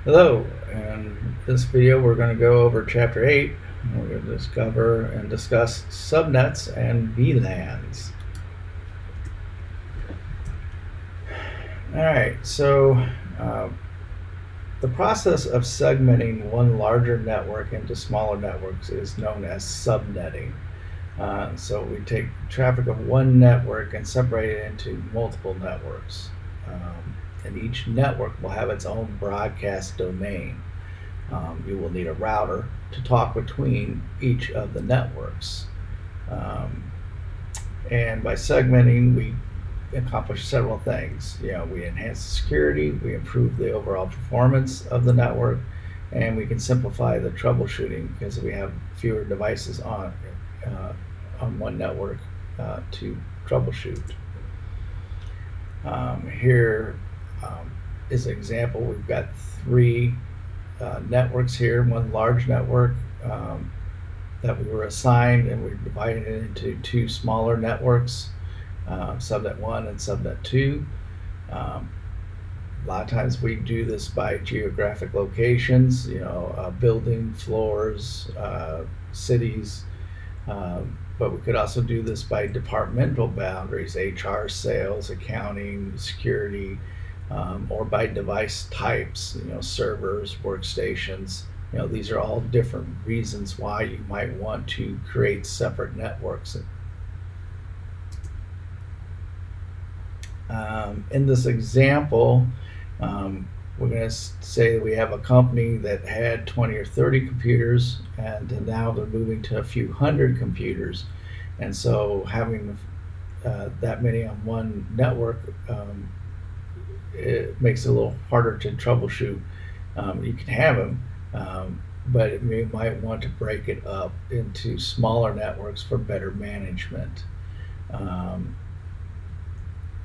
Hello, in this video we're going to go over Chapter 8. We're going to discover and discuss subnets and VLANs. Alright, so the process of segmenting one larger network into smaller networks is known as subnetting. So we take traffic of one network and separate it into multiple networks. And each network will have its own broadcast domain. You will need a router to talk between each of the networks. And by segmenting, we accomplish several things. We enhance the security, we improve the overall performance of the network, and we can simplify the troubleshooting because we have fewer devices on one network to troubleshoot. Here is an example. We've got three networks here, one large network that we were assigned, and we divided it into two smaller networks, Subnet 1 and Subnet 2. A lot of times we do this by geographic locations, building, floors, cities, but we could also do this by departmental boundaries, HR, sales, accounting, security, or by device types, servers, workstations. These are all different reasons why you might want to create separate networks. In this example, we're going to say we have a company that had 20 or 30 computers, and now they're moving to a few hundred computers. And so having that many on one network, it makes it a little harder to troubleshoot. You can have them, but you might want to break it up into smaller networks for better management.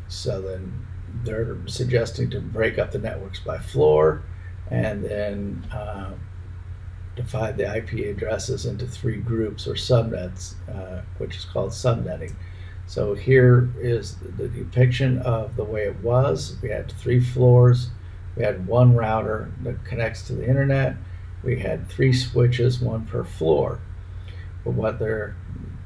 So then they're suggesting to break up the networks by floor and then divide the IP addresses into three groups or subnets, which is called subnetting. So here is the depiction of the way it was. We had three floors. We had one router that connects to the internet. We had three switches, one per floor. But what they're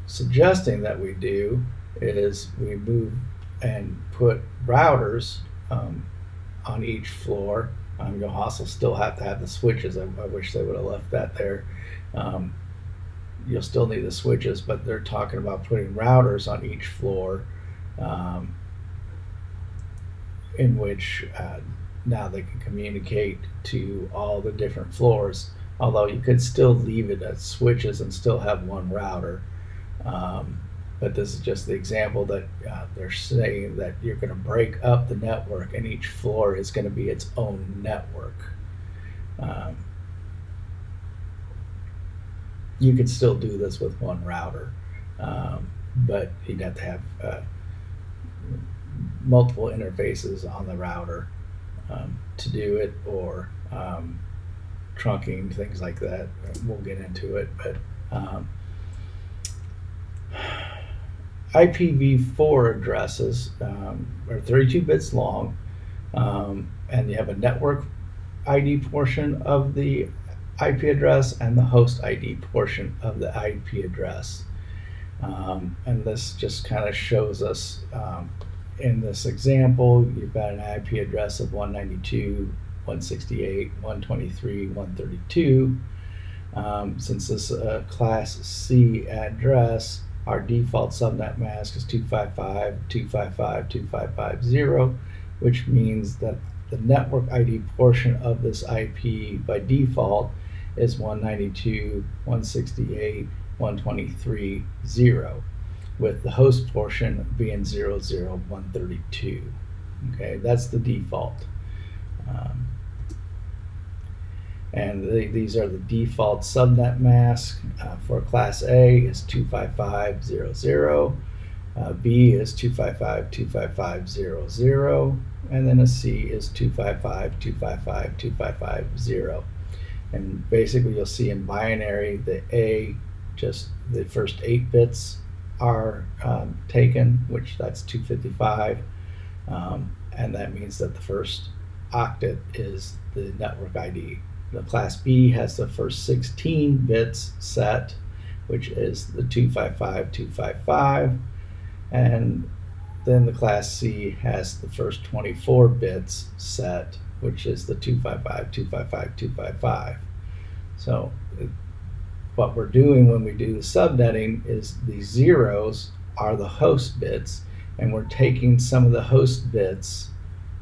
suggesting that we do is we move and put routers on each floor. You'll also still have to have the switches. I wish they would have left that there. You'll still need the switches, but they're talking about putting routers on each floor, in which now they can communicate to all the different floors, although you could still leave it as switches and still have one router. But this is just the example that they're saying that you're going to break up the network and each floor is going to be its own network. You could still do this with one router, but you'd have to have multiple interfaces on the router to do it, or trunking, things like that. We'll get into it, but IPv4 addresses are 32 bits long, and you have a network ID portion of the IP address and the host ID portion of the IP address. And this just kind of shows us, in this example, you've got an IP address of 192.168.123.132. Since this is a Class C address, our default subnet mask is 255.255.255.0, which means that the network ID portion of this IP by default is 192.168.123.0, with the host portion being 00132. Okay, that's the default. And these are the default subnet masks. For Class A is 255.0.0, B is 255.255.0.0, and then a C is 255.255.255.0. And basically you'll see in binary the A, just the first 8 bits are taken, which that's 255, and that means that the first octet is the network ID. The class B has the first 16 bits set, which is the 255-255, and then the class C has the first 24 bits set, which is the 255-255-255. So what we're doing when we do the subnetting is these zeros are the host bits, and we're taking some of the host bits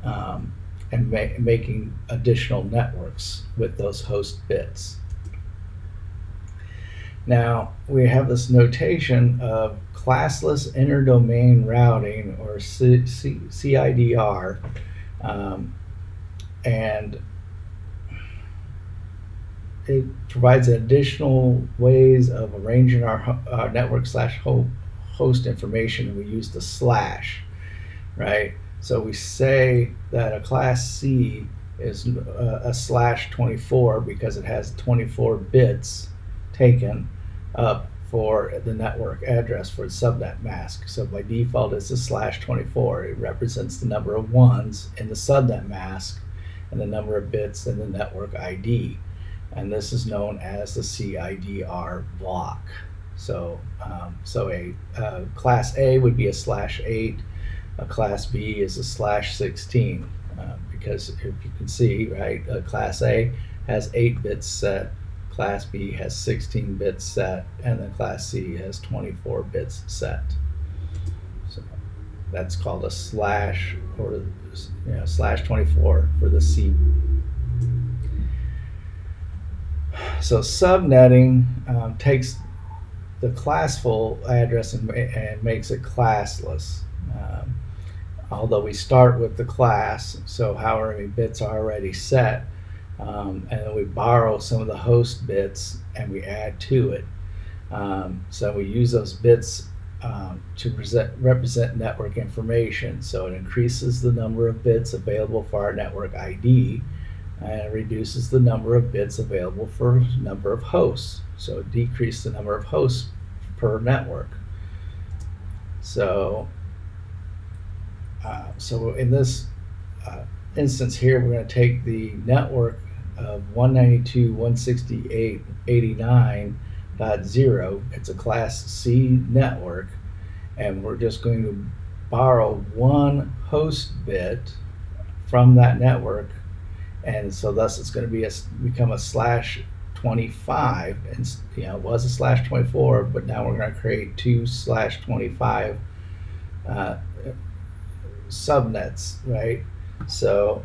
and making additional networks with those host bits. Now, we have this notation of classless interdomain routing, or CIDR, and it provides additional ways of arranging our network / host information, and we use the slash, right? So we say that a class C is a /24 because it has 24 bits taken up for the network address for the subnet mask. So by default it's a /24. It represents the number of ones in the subnet mask and the number of bits in the network ID. And this is known as the CIDR block. So, a class A would be a /8, a class B is a /16, because if you can see, right, class A has 8 bits set, class B has 16 bits set, and then class C has 24 bits set. So that's called a slash, or /24 for the C. So subnetting takes the classful address and makes it classless. Although we start with the class, so however many bits are already set, and then we borrow some of the host bits and we add to it. So we use those bits to represent network information. So it increases the number of bits available for our network ID, and it reduces the number of bits available for number of hosts. So it decreases the number of hosts per network. So in this instance here, we're going to take the network of 192.168.89.0. It's a class C network, and we're just going to borrow one host bit from that network, and so thus it's going to become a /25, and it was a /24, but now we're going to create two /25 subnets, right? So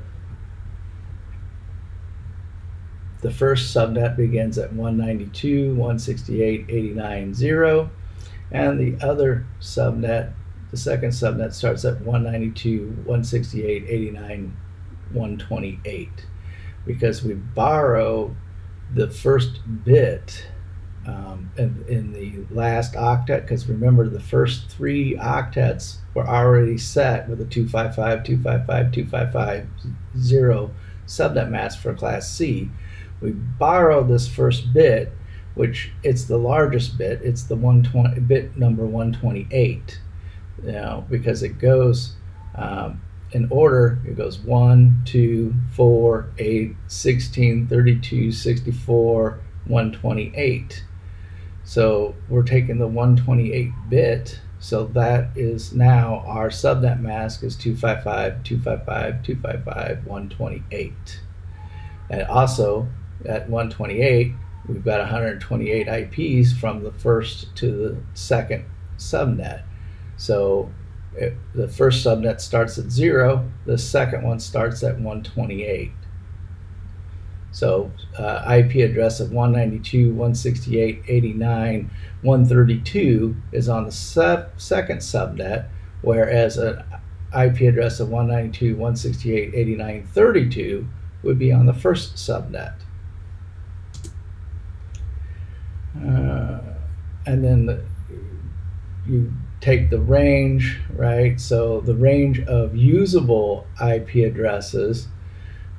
the first subnet begins at 192.168.89.0, and the other subnet, the second subnet, starts at 192.168.89.128, because we borrow the first bit in the last octet, because remember the first 3 octets were already set with a 255-255-255-0 subnet mask for class C. We borrow this first bit, which it's the largest bit. It's the bit number 128, because it goes in order. It goes 1, 2, 4, 8, 16, 32, 64, 128. So we're taking the 128 bit, so that is now our subnet mask is 255-255-255-128. And also at 128, we've got 128 IPs from the first to the second subnet. So the first subnet starts at 0, the second one starts at 128. So IP address of 192.168.89.132 is on the second subnet, whereas an IP address of 192.168.89.32 would be on the first subnet. And then you take the range, right? So the range of usable IP addresses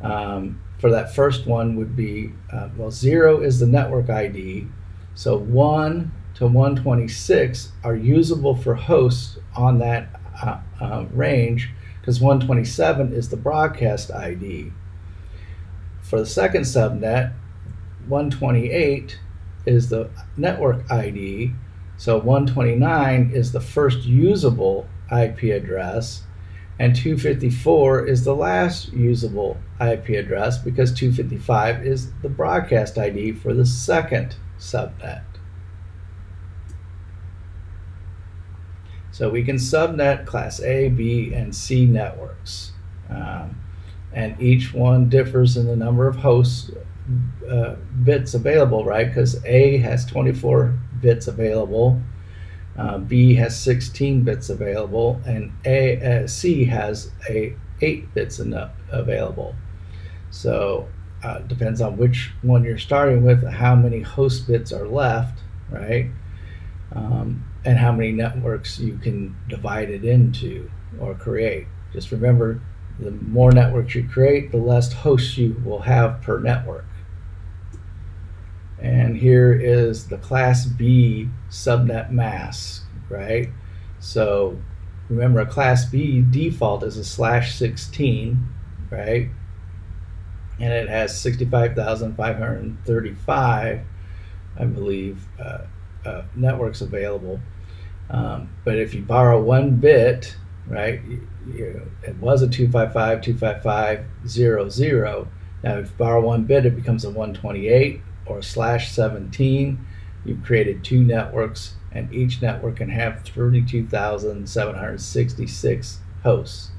for that first one would be, 0 is the network ID, so 1 to 126 are usable for hosts on that range, because 127 is the broadcast ID. For the second subnet, 128 is the network ID, so 129 is the first usable IP address, and 254 is the last usable IP address because 255 is the broadcast ID for the second subnet. So we can subnet class A, B, and C networks. And each one differs in the number of hosts bits available, right? Because A has 24 bits available, B has 16 bits available, and C has 8 bits available. So depends on which one you're starting with, how many host bits are left, right? And how many networks you can divide it into or create. Just remember, the more networks you create, the less hosts you will have per network. And here is the class B subnet mask, right? So remember, a class B default is a /16, right? And it has 65,535, I believe, networks available. But if you borrow 1 bit, right, it was a 255, 255.0.0. Now if you borrow 1 bit, it becomes a 128 or a /17. You've created 2 networks, and each network can have 32,766 hosts.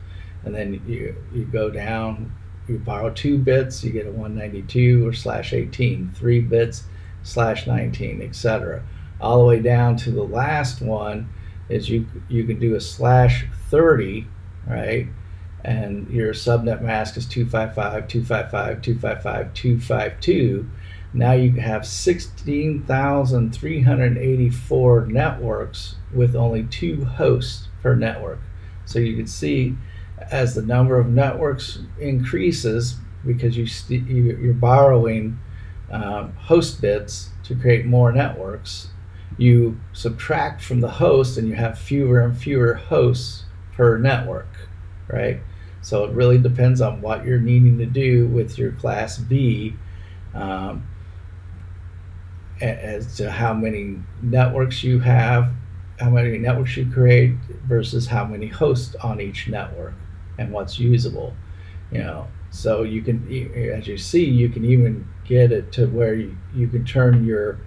And then you go down, you borrow 2 bits, you get a 192 or /18, 3 bits, /19, etc. All the way down to the last one is you can do a /30, right? And your subnet mask is 255, 255, 255, 252. Now you have 16,384 networks with only 2 hosts per network. So you can see as the number of networks increases, because you're borrowing host bits to create more networks, you subtract from the host and you have fewer and fewer hosts per network, right? So it really depends on what you're needing to do with your class B as to how many networks you have, how many networks you create versus how many hosts on each network and what's usable, So you can, as you see, you can even get it to where you can turn your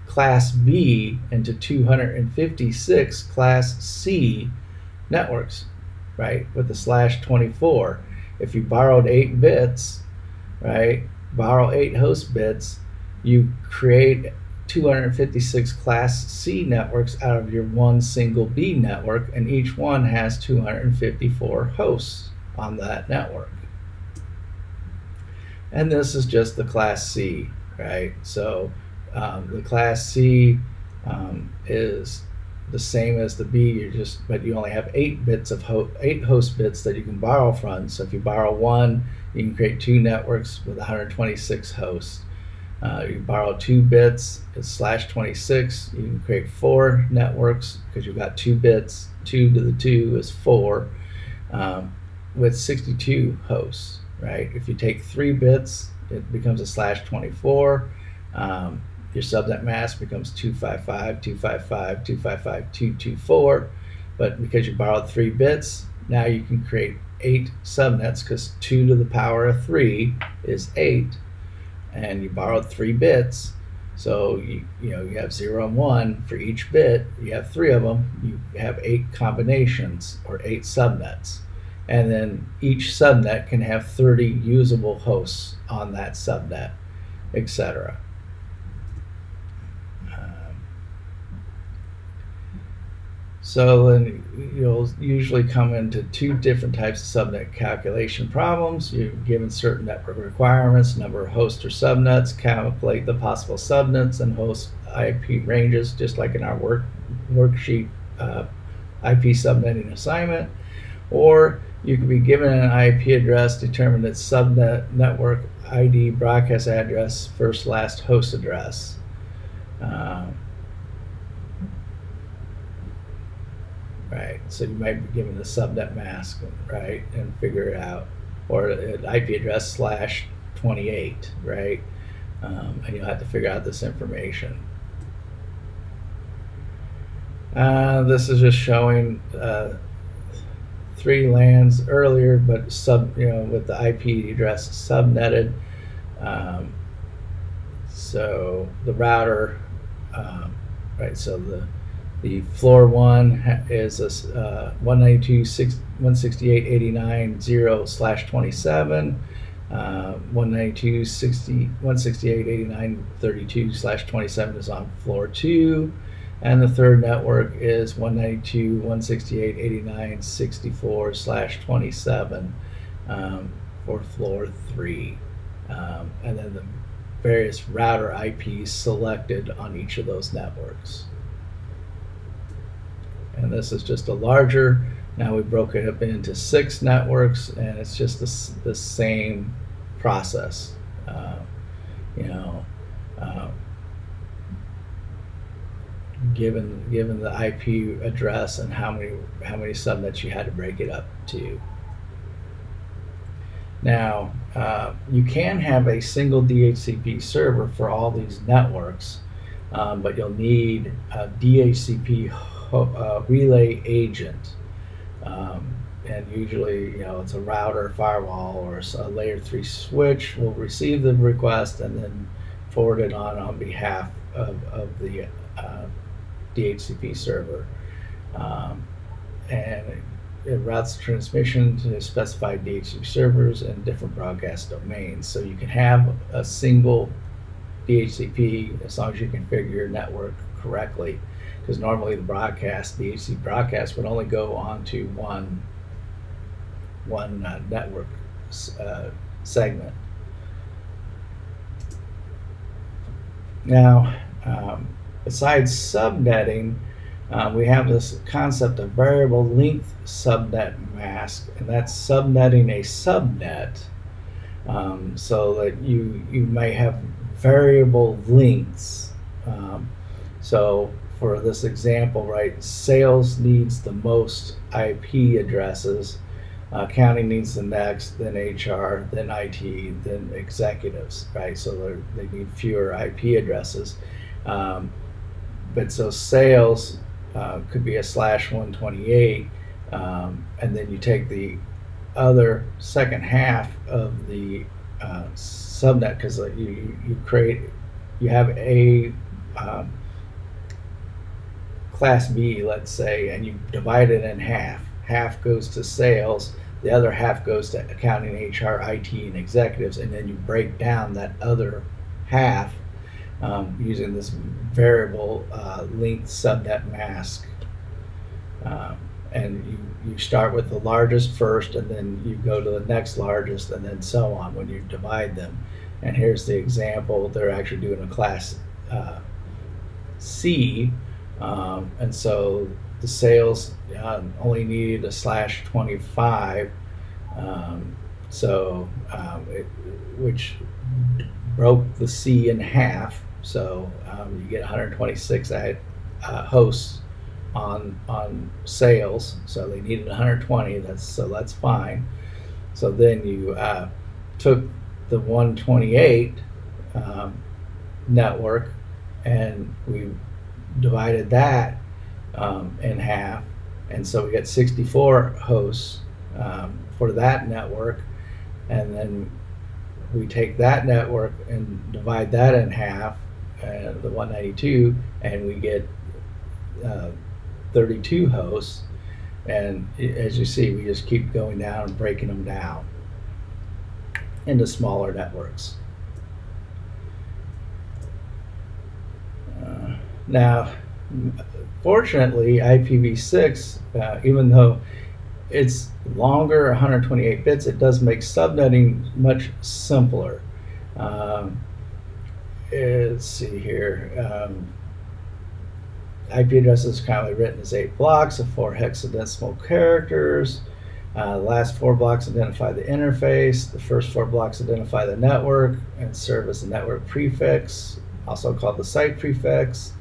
class B into 256 class C networks, right, with the /24. If you borrowed 8 bits, right, borrow 8 host bits, you create 256 class C networks out of your one single B network, and each one has 254 hosts on that network. And this is just the class C, right? So the class C is the same as the B, but you only have 8 bits of 8 host bits that you can borrow from. So if you borrow 1, you can create 2 networks with 126 hosts. You borrow 2 bits, it's /26. You can create 4 networks because you've got 2 bits. 2 to the 2 is 4, with 62 hosts, right? If you take 3 bits, it becomes a /24. Your subnet mask becomes 255, 255, 255, 224. But because you borrowed 3 bits, now you can create 8 subnets, because 2 to the power of 3 is 8. And you borrowed 3 bits, so you have 0 and 1 for each bit. You have 3 of them. You have 8 combinations or 8 subnets, and then each subnet can have 30 usable hosts on that subnet, etc. So then you'll usually come into 2 different types of subnet calculation problems. You're given certain network requirements, number of hosts or subnets, calculate the possible subnets and host IP ranges, just like in our worksheet IP subnetting assignment. Or you could be given an IP address, determine its subnet network ID, broadcast address, first last host address. right? So you might be given a subnet mask, right, and figure it out, or an IP address /28, right? And you'll have to figure out this information. This is just showing 3 LANs earlier, but with the IP address subnetted. So the router, right? So the floor 1 is a 192.168.89.0/27. 192.168.89.32/27 is on floor 2. And the third network is 192.168.89.64/27 for floor 3. And then the various router IPs selected on each of those networks. And this is just a larger, now we broke it up into 6 networks, and it's just the same process. Given the IP address and how many subnets you had to break it up to. Now, you can have a single DHCP server for all these networks, but you'll need a DHCP relay agent. And usually, it's a router, firewall, or a layer 3 switch will receive the request and then forward it on behalf of the DHCP server. And it routes the transmission to specified DHCP servers and different broadcast domains. So you can have a single DHCP as long as you configure your network correctly, because normally the DHCP broadcast would only go onto one network segment. Now, besides subnetting, we have this concept of variable length subnet mask, and that's subnetting a subnet, so that you may have variable lengths. So for this example, right, sales needs the most IP addresses, accounting needs the next, then HR, then IT, then executives, right? So they need fewer IP addresses. But so sales could be a /128, and then you take the other second half of the subnet, because you have a class B, let's say, and you divide it in half. Half goes to sales, the other half goes to accounting, HR, IT, and executives, and then you break down that other half using this variable length subnet mask. And you start with the largest first, and then you go to the next largest, and then so on when you divide them. And here's the example. They're actually doing a class C, and so the sales only needed a /25, which broke the C in half. So you get 126 hosts on sales. So they needed 120. That's fine. So then you took the 128 network, and we divided that in half, and so we get 64 hosts for that network, and then we take that network and divide that in half, the 192, and we get 32 hosts. And as you see, we just keep going down and breaking them down into smaller networks. Now, fortunately, IPv6, even though it's longer, 128 bits, it does make subnetting much simpler. Let's see here. IP address is commonly written as 8 blocks of 4 hexadecimal characters. The last 4 blocks identify the interface. The first 4 blocks identify the network and serve as the network prefix, also called the site prefix.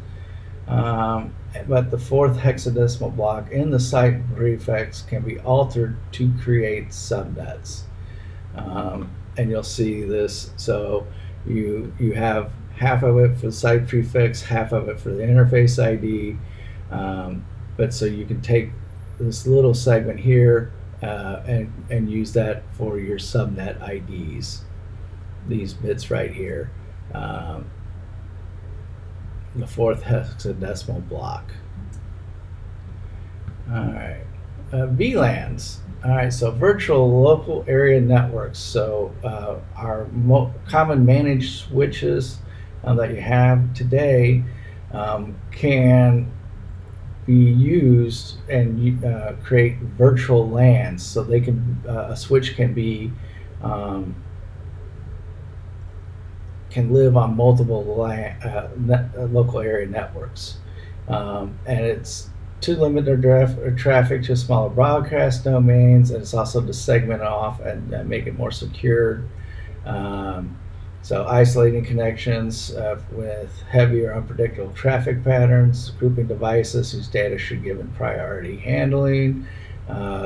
but the fourth hexadecimal block in the site prefix can be altered to create subnets. And you'll see this. So you have half of it for the site prefix, half of it for the interface ID. But so you can take this little segment here and use that for your subnet IDs. These bits right here. The fourth hexadecimal block. All right. VLANs. All right, so virtual local area networks. So our common managed switches that you have today can be used and create virtual LANs. So they can a switch can be can live on multiple local area networks, and it's to limit their traffic to smaller broadcast domains, and it's also to segment off and make it more secure. So isolating connections with heavy or unpredictable traffic patterns, grouping devices whose data should be given priority handling,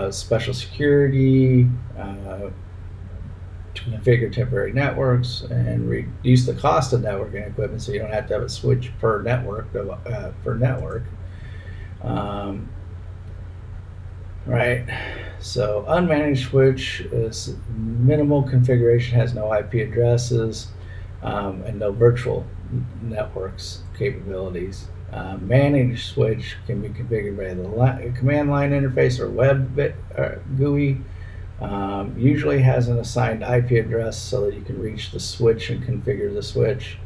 special security, to configure temporary networks, and reduce the cost of networking equipment so you don't have to have a switch per network. Right, so unmanaged switch is minimal configuration, has no IP addresses, and no virtual networks capabilities. Managed switch can be configured by the command line interface or web GUI. Usually has an assigned IP address so that you can reach the switch and configure the switch.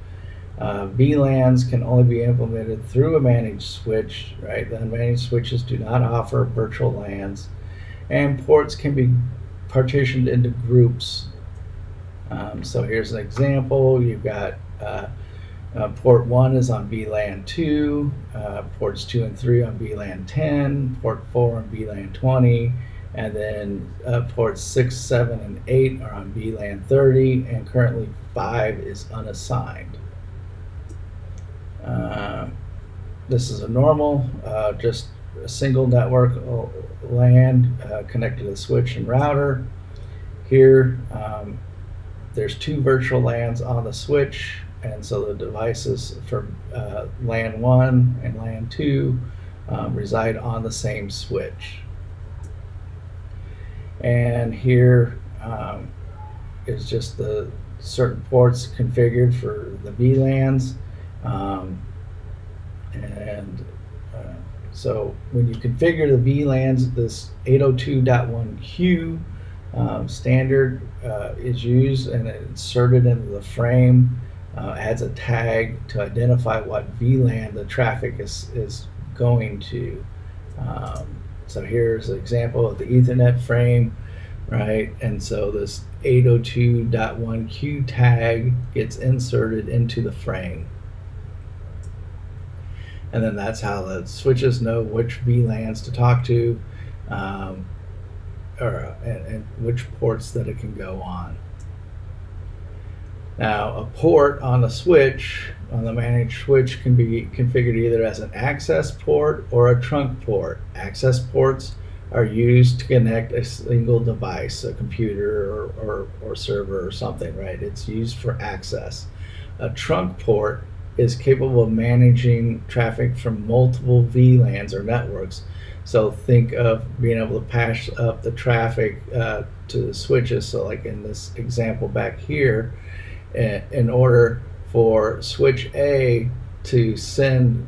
VLANs can only be implemented through a managed switch, right? The unmanaged switches do not offer virtual LANs, and ports can be partitioned into groups. So here's an example. You've got port 1 is on VLAN 2, ports 2 and 3 on VLAN 10, port 4 on VLAN 20, and then ports 6, 7, and 8 are on VLAN 30, and currently 5 is unassigned. This is a normal, just a single network LAN connected to the switch and router. Here, there's 2 virtual LANs on the switch, and so the devices for LAN 1 and LAN 2 reside on the same switch. And here is just the certain ports configured for the VLANs. So when you configure the VLANs, this 802.1q standard is used and inserted into the frame, adds a tag to identify what VLAN the traffic is going to. So here's an example of the Ethernet frame, right? And so this 802.1q tag gets inserted into the frame. And then that's how the switches know which VLANs to talk to, and which ports that it can go on. Now, a port on the switch, on the managed switch, can be configured either as an access port or a trunk port. Access ports are used to connect a single device, a computer or server or something, right? It's used for access. A trunk port is capable of managing traffic from multiple VLANs or networks. So think of being able to pass up the traffic to the switches. So like in this example back here, in order for switch A to send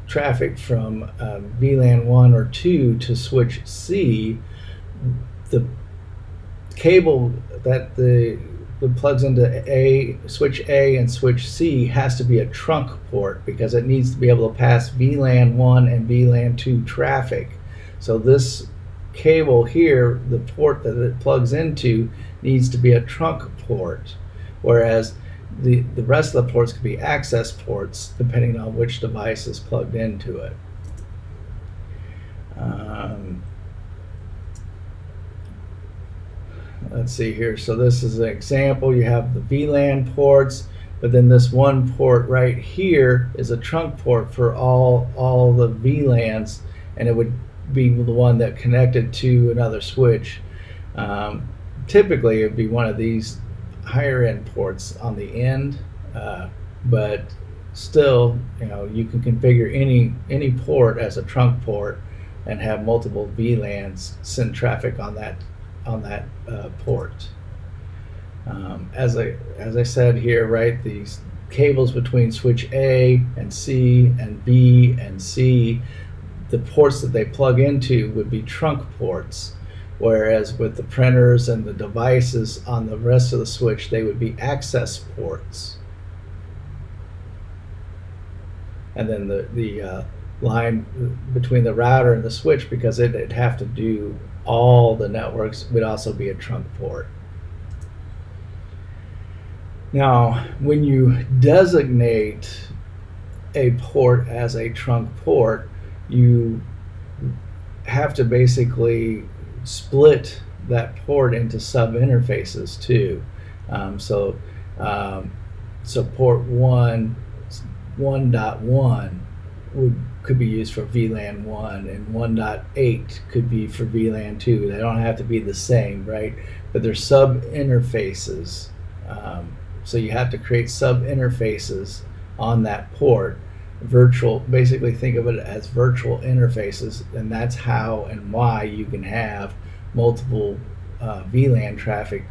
traffic from VLAN 1 or 2 to switch C, the cable that plugs into switch A and switch C has to be a trunk port because it needs to be able to pass VLAN 1 and VLAN 2 traffic. So this cable here, the port that it plugs into, needs to be a trunk port, whereas the rest of the ports could be access ports depending on which device is plugged into it. Let's see here. So this is an example. You have the VLAN ports. But then this one port right here is a trunk port for all the VLANs, and it would be the one that connected to another switch. Typically, it would be one of these higher end ports on the end, but still, you can configure any port as a trunk port and have multiple VLANs send traffic on that port. As I said here, right, these cables between switch A and C and B and C, the ports that they plug into would be trunk ports, whereas with the printers and the devices on the rest of the switch, they would be access ports. And then the line between the router and the switch, because it'd have to do all the networks, would also be a trunk port. Now, when you designate a port as a trunk port, you have to basically split that port into sub-interfaces too. So port 1.1 could be used for VLAN 1, and 1.8 could be for VLAN 2. They don't have to be the same, right? But they're sub-interfaces. So you have to create sub-interfaces on that port. Basically think of it as virtual interfaces, and that's how and why you can have multiple VLAN traffic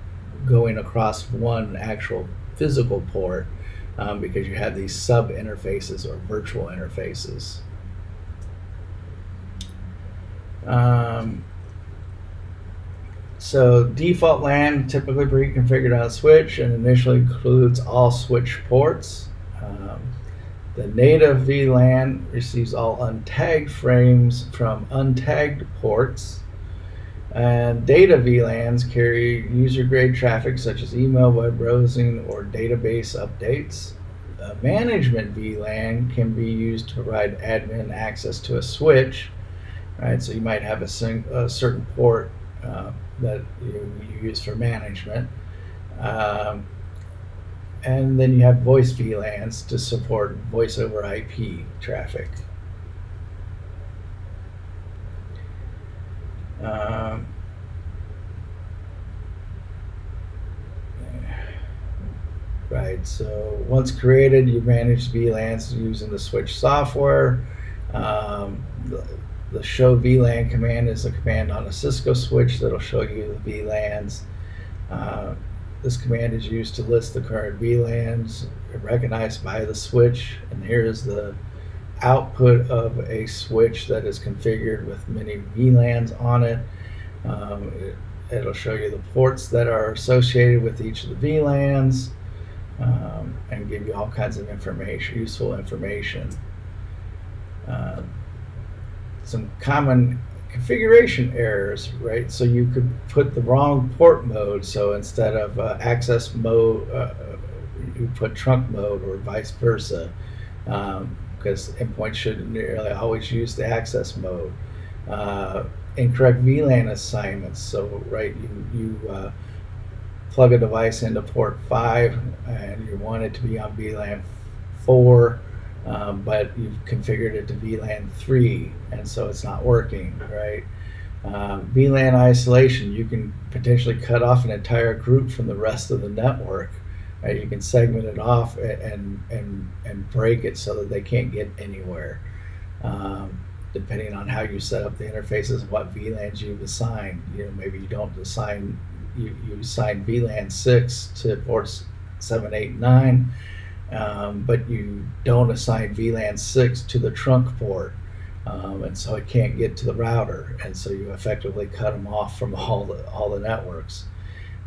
going across one actual physical port, because you have these sub-interfaces or virtual interfaces. So default LAN typically pre-configured on a switch and initially includes all switch ports. The native VLAN receives all untagged frames from untagged ports. And data VLANs carry user-grade traffic such as email, web browsing, or database updates. A management VLAN can be used to provide admin access to a switch. Right, so you might have a certain port that you use for management. And then you have voice VLANs to support voice over IP traffic. Right, so once created, you manage VLANs using the switch software. The show VLAN command is a command on a Cisco switch that'll show you the VLANs. This command is used to list the current VLANs recognized by the switch, and here is the output of a switch that is configured with many VLANs on it. It'll show you the ports that are associated with each of the VLANs, and give you all kinds of information, useful information. Some common configuration errors, right? So you could put the wrong port mode. So instead of access mode, you put trunk mode, or vice versa, because endpoints should nearly always use the access mode. Incorrect VLAN assignments. So right, you plug a device into port 5 and you want it to be on VLAN 4. But you've configured it to VLAN 3, and so it's not working, right? VLAN isolation, you can potentially cut off an entire group from the rest of the network. Right? You can segment it off and break it so that they can't get anywhere, depending on how you set up the interfaces, what VLANs you've assigned. Maybe you don't assign, you assign VLAN 6 to ports 7, 8, 9. But you don't assign VLAN 6 to the trunk port, and so it can't get to the router, and so you effectively cut them off from all the networks.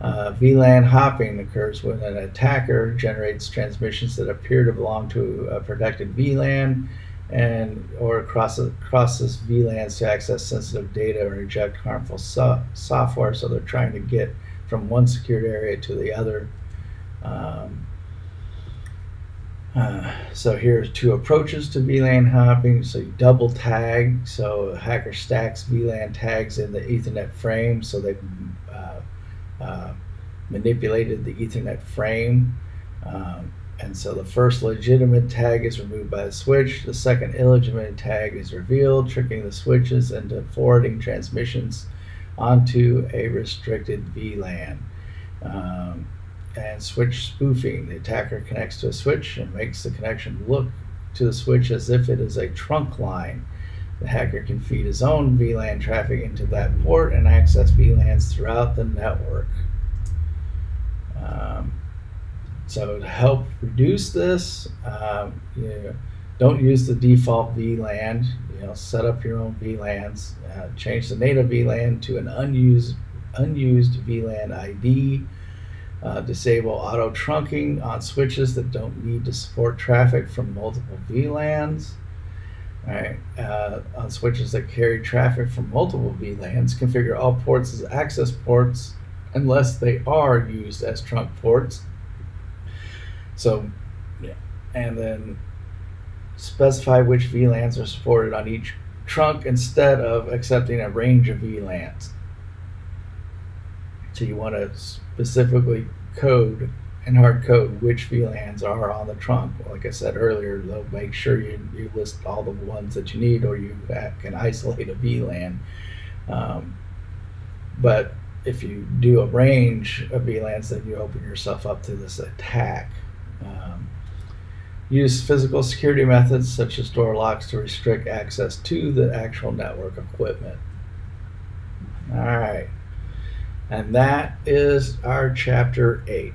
VLAN hopping occurs when an attacker generates transmissions that appear to belong to a protected VLAN, or crosses VLANs to access sensitive data or inject harmful software. So they're trying to get from one secured area to the other. So here's two approaches to VLAN hopping. So you double tag. So a hacker stacks VLAN tags in the Ethernet frame. So they've manipulated the Ethernet frame, and And so the first legitimate tag is removed by the switch. The second illegitimate tag is revealed, tricking the switches into forwarding transmissions onto a restricted VLAN. And switch spoofing. The attacker connects to a switch and makes the connection look to the switch as if it is a trunk line. The hacker can feed his own VLAN traffic into that port and access VLANs throughout the network. So to help reduce this, don't use the default VLAN. Set up your own VLANs. Change the native VLAN to an unused VLAN ID. Disable auto trunking on switches that don't need to support traffic from multiple VLANs. All right. On switches that carry traffic from multiple VLANs, configure all ports as access ports unless they are used as trunk ports. So, and then specify which VLANs are supported on each trunk instead of accepting a range of VLANs. So you want to specifically code and hard code which VLANs are on the trunk. Like I said earlier, they'll make sure you list all the ones that you need, or you can isolate a VLAN. But if you do a range of VLANs, then you open yourself up to this attack. Use physical security methods such as door locks to restrict access to the actual network equipment. All right. And that is our chapter 8.